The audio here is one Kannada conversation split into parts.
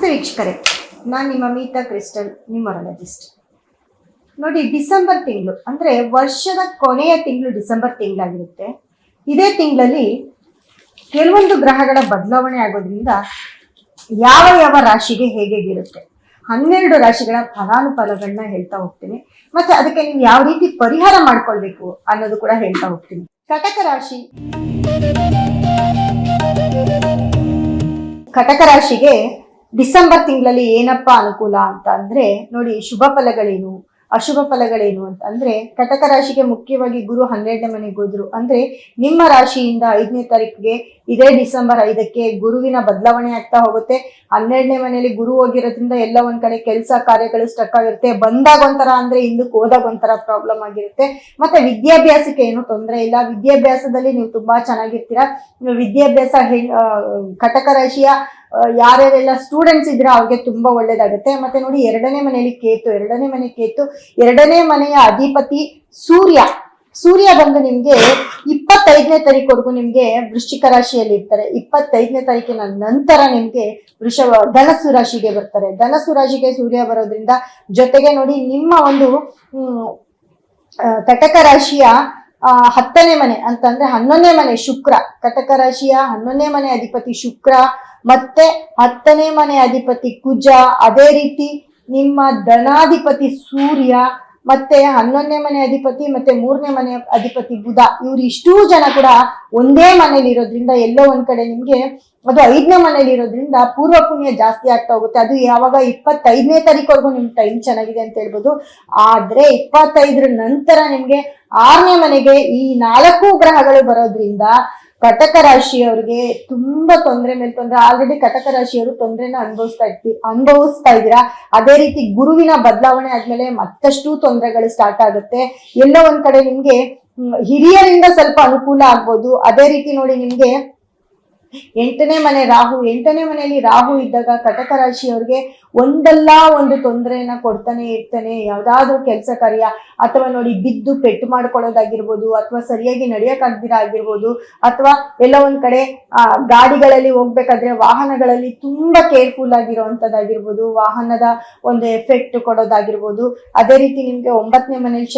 ನಮಸ್ತೆ ವೀಕ್ಷಕರೇ, ನಾನು ನಿಮ್ಮ ಮೀತಾ ಕ್ರಿಸ್ಟಲ್, ನ್ಯೂಮರಾಲಜಿಸ್ಟ್. ನೋಡಿ, ಡಿಸೆಂಬರ್ ತಿಂಗಳು ಅಂದರೆ ವರ್ಷದ ಕೊನೆಯ ತಿಂಗಳು ಡಿಸೆಂಬರ್ ತಿಂಗಳಾಗಿರುತ್ತೆ. ಇದೇ ತಿಂಗಳಲ್ಲಿ ಕೆಲವೊಂದು ಗ್ರಹಗಳ ಬದಲಾವಣೆ ಆಗೋದ್ರಿಂದ ಯಾವ ಯಾವ ರಾಶಿಗೆ ಹೇಗಿರುತ್ತೆ 12 ರಾಶಿಗಳ ಫಲಾನುಫಲಗಳನ್ನ ಹೇಳ್ತಾ ಹೋಗ್ತೀನಿ. ಮತ್ತೆ ಅದಕ್ಕೆ ನೀವು ಯಾವ ರೀತಿ ಪರಿಹಾರ ಮಾಡ್ಕೊಳ್ಬೇಕು ಅನ್ನೋದು ಕೂಡ ಹೇಳ್ತಾ ಹೋಗ್ತೀನಿ. ಕಟಕ ರಾಶಿಗೆ ಡಿಸೆಂಬರ್ ತಿಂಗಳಲ್ಲಿ ಏನಪ್ಪಾ ಅನುಕೂಲ ಅಂತ ಅಂದ್ರೆ ನೋಡಿ, ಶುಭ ಫಲಗಳೇನು ಅಶುಭ ಫಲಗಳೇನು ಅಂತ ಅಂದ್ರೆ, ಕಟಕ ರಾಶಿಗೆ ಮುಖ್ಯವಾಗಿ ಗುರು 12ನೇ ಮನೆಗೆ ಹೋದ್ರು ಅಂದ್ರೆ ನಿಮ್ಮ ರಾಶಿಯಿಂದ 5ನೇ ತಾರೀಕಿಗೆ ಇದೇ ಡಿಸೆಂಬರ್ 5ಕ್ಕೆ ಗುರುವಿನ ಬದಲಾವಣೆ ಆಗ್ತಾ ಹೋಗುತ್ತೆ. 12ನೇ ಮನೆಯಲ್ಲಿ ಗುರು ಹೋಗಿರೋದ್ರಿಂದ ಎಲ್ಲ ಒಂದ್ ಕಡೆ ಕೆಲಸ ಕಾರ್ಯಗಳು ಸ್ಟಕ್ ಆಗಿರುತ್ತೆ. ಬಂದಾಗ ಒಂಥರ ಅಂದ್ರೆ ಹಿಂದಕ್ಕೆ ಹೋದಾಗ ಒಂಥರ ಪ್ರಾಬ್ಲಮ್ ಆಗಿರುತ್ತೆ. ಮತ್ತೆ ವಿದ್ಯಾಭ್ಯಾಸಕ್ಕೆ ಏನು ತೊಂದರೆ ಇಲ್ಲ, ವಿದ್ಯಾಭ್ಯಾಸದಲ್ಲಿ ನೀವು ತುಂಬಾ ಚೆನ್ನಾಗಿರ್ತೀರಾ. ವಿದ್ಯಾಭ್ಯಾಸ ಕಟಕ ರಾಶಿಯ ಯಾರ್ಯಾರೆಲ್ಲ ಸ್ಟೂಡೆಂಟ್ಸ್ ಇದ್ರೆ ಅವ್ರಿಗೆ ತುಂಬಾ ಒಳ್ಳೇದಾಗುತ್ತೆ. ಮತ್ತೆ ನೋಡಿ, ಎರಡನೇ ಮನೆಯಲ್ಲಿ ಕೇತು, ಎರಡನೇ ಮನೆಯ ಅಧಿಪತಿ ಸೂರ್ಯ ಬಂದು ನಿಮ್ಗೆ 25ನೇ ತಾರೀಕುವರೆಗೂ ನಿಮ್ಗೆ ವೃಶ್ಚಿಕ ರಾಶಿಯಲ್ಲಿ ಇರ್ತಾರೆ. 25ನೇ ತಾರೀಕಿನ ನಂತರ ನಿಮ್ಗೆ ಧನಸ್ಸು ರಾಶಿಗೆ ಬರ್ತಾರೆ. ಧನಸ್ಸು ರಾಶಿಗೆ ಸೂರ್ಯ ಬರೋದ್ರಿಂದ ಜೊತೆಗೆ ನೋಡಿ, ನಿಮ್ಮ ಒಂದು ಕಟಕ ರಾಶಿಯ 10ನೇ ಮನೆ ಅಂತಂದ್ರೆ 11ನೇ ಮನೆ ಶುಕ್ರ, ಕಟಕ ರಾಶಿಯ 11ನೇ ಮನೆ ಅಧಿಪತಿ ಶುಕ್ರ, ಮತ್ತೆ 10ನೇ ಮನೆ ಅಧಿಪತಿ ಕುಜ, ಅದೇ ರೀತಿ ನಿಮ್ಮ ಧನಾಧಿಪತಿ ಸೂರ್ಯ, ಮತ್ತೆ 11ನೇ ಮನೆ ಅಧಿಪತಿ ಮತ್ತೆ 3ನೇ ಮನೆ ಅಧಿಪತಿ ಬುಧ, ಇವ್ರು ಇಷ್ಟೂ ಜನ ಕೂಡ ಒಂದೇ ಮನೇಲಿ ಇರೋದ್ರಿಂದ ಎಲ್ಲೋ ಒಂದ್ ಕಡೆ ನಿಮ್ಗೆ ಅದು 5ನೇ ಮನೇಲಿ ಇರೋದ್ರಿಂದ ಪೂರ್ವ ಪುಣ್ಯ ಜಾಸ್ತಿ ಆಗ್ತಾ ಹೋಗುತ್ತೆ. ಅದು ಯಾವಾಗ 25ನೇ ತಾರೀಕುವರೆಗೂ ನಿಮ್ ಟೈಮ್ ಚೆನ್ನಾಗಿದೆ ಅಂತ ಹೇಳ್ಬೋದು. ಆದ್ರೆ 25ರ ನಂತರ ನಿಮ್ಗೆ 6ನೇ ಮನೆಗೆ ಈ 4 ಗ್ರಹಗಳು ಬರೋದ್ರಿಂದ ಕಟಕ ರಾಶಿಯವರಿಗೆ ತುಂಬಾ ತೊಂದರೆ ಮೇಲೆ ತೊಂದರೆ. ಆಲ್ರೆಡಿ ಕಟಕ ರಾಶಿಯವರು ತೊಂದರೆನ ಅನುಭವಿಸ್ತಾ ಇದ್ದೀರಾ. ಅದೇ ರೀತಿ ಗುರುವಿನ ಬದಲಾವಣೆ ಆದ್ಮೇಲೆ ಮತ್ತಷ್ಟು ತೊಂದರೆಗಳು ಸ್ಟಾರ್ಟ್ ಆಗುತ್ತೆ. ಎಲ್ಲೋ ಒಂದ್ ಕಡೆ ನಿಮ್ಗೆ ಹಿರಿಯರಿಂದ ಸ್ವಲ್ಪ ಅನುಕೂಲ ಆಗ್ಬೋದು. ಅದೇ ರೀತಿ ನೋಡಿ, ನಿಮ್ಗೆ 8ನೇ ಮನೆ ರಾಹು, 8ನೇ ಮನೆಯಲ್ಲಿ ರಾಹು ಇದ್ದಾಗ ಕಟಕ ರಾಶಿಯವ್ರಿಗೆ ಒಂದಲ್ಲ ಒಂದು ತೊಂದರೆಯನ್ನ ಕೊಡ್ತಾನೆ ಇರ್ತಾನೆ. ಯಾವ್ದಾದ್ರು ಕೆಲಸ ಕಾರ್ಯ ಅಥವಾ ನೋಡಿ ಬಿದ್ದು ಪೆಟ್ಟು ಮಾಡ್ಕೊಳ್ಳೋದಾಗಿರ್ಬೋದು, ಅಥವಾ ಸರಿಯಾಗಿ ನಡೆಯಕ್ಕಾಗ್ದಿರ ಆಗಿರ್ಬೋದು, ಅಥವಾ ಎಲ್ಲ ಒಂದ್ ಕಡೆ ಗಾಡಿಗಳಲ್ಲಿ ಹೋಗ್ಬೇಕಾದ್ರೆ ವಾಹನಗಳಲ್ಲಿ ತುಂಬಾ ಕೇರ್ಫುಲ್ ಆಗಿರುವಂತದ್ದಾಗಿರ್ಬೋದು, ವಾಹನದ ಒಂದು ಎಫೆಕ್ಟ್ ಕೊಡೋದಾಗಿರ್ಬೋದು. ಅದೇ ರೀತಿ ನಿಮ್ಗೆ 9ನೇ ಮನೇಲಿ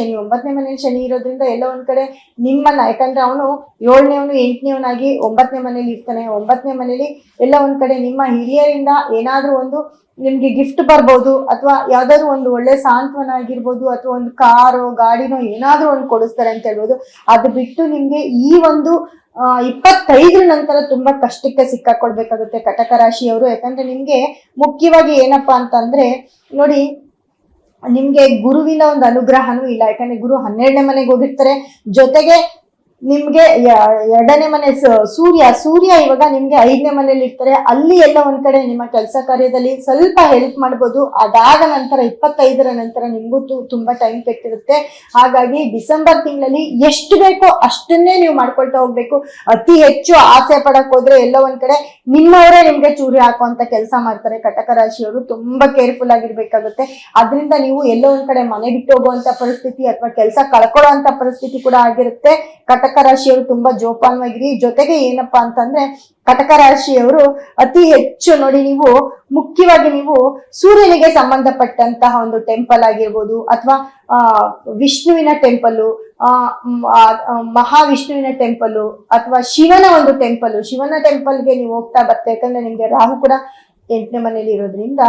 ಶನಿ ಇರೋದ್ರಿಂದ ಎಲ್ಲ ಒಂದ್ ಕಡೆ ನಿಮ್ಮನ್ನ, ಯಾಕಂದ್ರೆ ಅವನು 7ನೇವನು 8ನೇವನಾಗಿ 9ನೇ ಮನೇಲಿ ಇರ್ತಾನೆ. 9ನೇ ಮನೇಲಿ ಎಲ್ಲ ಒಂದ್ ಕಡೆ ನಿಮ್ಮ ಹಿರಿಯರಿಂದ ಏನಾದ್ರೂ ಒಂದು ನಿಮ್ಗೆ ಗಿಫ್ಟ್ ಬರ್ಬೋದು, ಅಥವಾ ಯಾವ್ದಾದ್ರು ಒಂದು ಒಳ್ಳೆ ಸಾಂತ್ವನ ಆಗಿರ್ಬೋದು, ಅಥವಾ ಒಂದು ಕಾರೋ ಗಾಡಿನೋ ಏನಾದ್ರೂ ಒಂದು ಕೊಡಿಸ್ತಾರೆ ಅಂತ ಹೇಳ್ಬೋದು. ಅದು ಬಿಟ್ಟು ನಿಮ್ಗೆ ಈ ಒಂದು 25ರ ನಂತರ ತುಂಬಾ ಕಷ್ಟಕ್ಕೆ ಸಿಕ್ಕಾಕೊಳ್ಬೇಕಾಗುತ್ತೆ ಕಟಕ ರಾಶಿಯವರು. ಯಾಕಂದ್ರೆ ನಿಮ್ಗೆ ಮುಖ್ಯವಾಗಿ ಏನಪ್ಪಾ ಅಂತಂದ್ರೆ ನೋಡಿ, ನಿಮ್ಗೆ ಗುರುವಿನ ಒಂದು ಅನುಗ್ರಹನೂ ಇಲ್ಲ. ಯಾಕಂದ್ರೆ ಗುರು 12ನೇ ಮನೆಗೆ ಹೋಗಿರ್ತಾರೆ. ಜೊತೆಗೆ ನಿಮ್ಗೆ 2ನೇ ಮನೆ ಸೂರ್ಯ ಇವಾಗ ನಿಮ್ಗೆ 5ನೇ ಮನೇಲಿ ಇರ್ತಾರೆ. ಅಲ್ಲಿ ಎಲ್ಲ ಒಂದ್ ಕಡೆ ನಿಮ್ಮ ಕೆಲಸ ಕಾರ್ಯದಲ್ಲಿ ಸ್ವಲ್ಪ ಹೆಲ್ಪ್ ಮಾಡ್ಬೋದು. ಅದಾದ ನಂತರ 25ರ ನಂತರ ನಿಮ್ಗೂ ತುಂಬಾ ಟೈಮ್ ಕೆಟ್ಟಿರುತ್ತೆ. ಹಾಗಾಗಿ ಡಿಸೆಂಬರ್ ತಿಂಗಳಲ್ಲಿ ಎಷ್ಟು ಬೇಕೋ ಅಷ್ಟನ್ನೇ ನೀವು ಮಾಡ್ಕೊಳ್ತಾ ಹೋಗ್ಬೇಕು. ಅತಿ ಹೆಚ್ಚು ಆಸೆ ಪಡಕ್ ಹೋದ್ರೆ ಎಲ್ಲ ಒಂದ್ ಕಡೆ ನಿಮ್ಮವರೇ ನಿಮ್ಗೆ ಚೂರಿ ಹಾಕುವಂತ ಕೆಲಸ ಮಾಡ್ತಾರೆ. ಕಟಕ ರಾಶಿಯವರು ತುಂಬಾ ಕೇರ್ಫುಲ್ ಆಗಿರ್ಬೇಕಾಗುತ್ತೆ. ಅದರಿಂದ ನೀವು ಎಲ್ಲೋ ಒಂದ್ ಕಡೆ ಮನೆ ಬಿಟ್ಟು ಹೋಗುವಂತ ಪರಿಸ್ಥಿತಿ ಅಥವಾ ಕೆಲಸ ಕಳ್ಕೊಳ್ಳುವಂತ ಪರಿಸ್ಥಿತಿ ಕೂಡ ಆಗಿರುತ್ತೆ. ಕಟಕ ರಾಶಿಯವರು ತುಂಬಾ ಜೋಪಾನವಾಗಿರಿ. ಜೊತೆಗೆ ಏನಪ್ಪಾ ಅಂತಂದ್ರೆ, ಕಟಕ ರಾಶಿಯವರು ಅತಿ ಹೆಚ್ಚು ನೋಡಿ, ನೀವು ಮುಖ್ಯವಾಗಿ ನೀವು ಸೂರ್ಯನಿಗೆ ಸಂಬಂಧಪಟ್ಟಂತಹ ಒಂದು ಟೆಂಪಲ್ ಆಗಿರ್ಬೋದು, ಅಥವಾ ವಿಷ್ಣುವಿನ ಟೆಂಪಲ್, ಮಹಾವಿಷ್ಣುವಿನ ಟೆಂಪಲ್, ಅಥವಾ ಶಿವನ ಒಂದು ಶಿವನ ಟೆಂಪಲ್ಗೆ ನೀವು ಹೋಗ್ತಾ ಬರ್ತಾ. ಯಾಕಂದ್ರೆ ನಿಮ್ಗೆ ರಾಹು ಕೂಡ 8ನೇ ಮನೇಲಿ ಇರೋದ್ರಿಂದ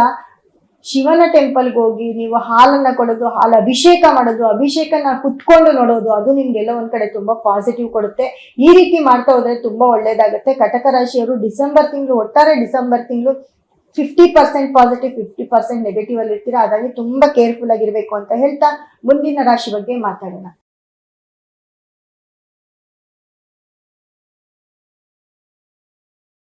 ಶಿವನ ಟೆಂಪಲ್ಗೆ ಹೋಗಿ ನೀವು ಹಾಲನ್ನ ಕೊಡೋದು, ಅಭಿಷೇಕ ಮಾಡೋದು, ಅಭಿಷೇಕನ ಕುತ್ಕೊಂಡು ನೋಡೋದು, ಅದು ನಿಮ್ಗೆಲ್ಲ ಒಂದ್ ಕಡೆ ತುಂಬಾ ಪಾಸಿಟಿವ್ ಕೊಡುತ್ತೆ. ಈ ರೀತಿ ಮಾಡ್ತಾ ಹೋದ್ರೆ ತುಂಬಾ ಒಳ್ಳೇದಾಗುತ್ತೆ. ಕಟಕ ರಾಶಿಯವರು ಒಟ್ಟಾರೆ ಡಿಸೆಂಬರ್ ತಿಂಗಳು 50% ಪಾಸಿಟಿವ್, 50% ನೆಗೆಟಿವ್ ಅಲ್ಲಿ ಇರ್ತೀರಾ. ಹಾಗಾಗಿ ತುಂಬಾ ಕೇರ್ಫುಲ್ ಆಗಿರ್ಬೇಕು ಅಂತ ಹೇಳ್ತಾ ಮುಂದಿನ ರಾಶಿ ಬಗ್ಗೆ ಮಾತಾಡೋಣ.